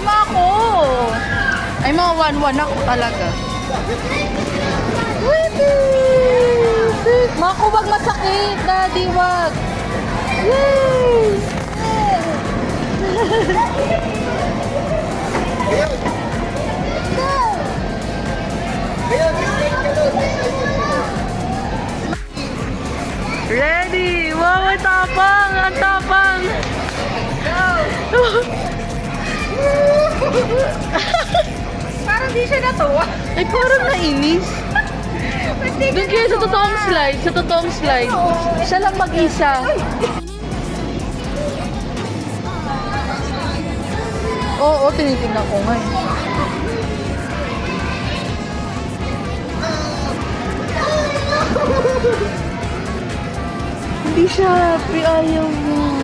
Mako! Ay, mga 1-1 ako talaga. Mako, wag masakit, Daddy, wag. Yay! Ready! Wow, ang tapang! Ang tapang! Parang di siya natuwa. Ay, parang nainis. Doon kayo sa totoong slide. Sa totoong slide. Siya lang mag-isa. Oo, tinitingnan ko nga eh. Hindi siya happy. Ayaw mo.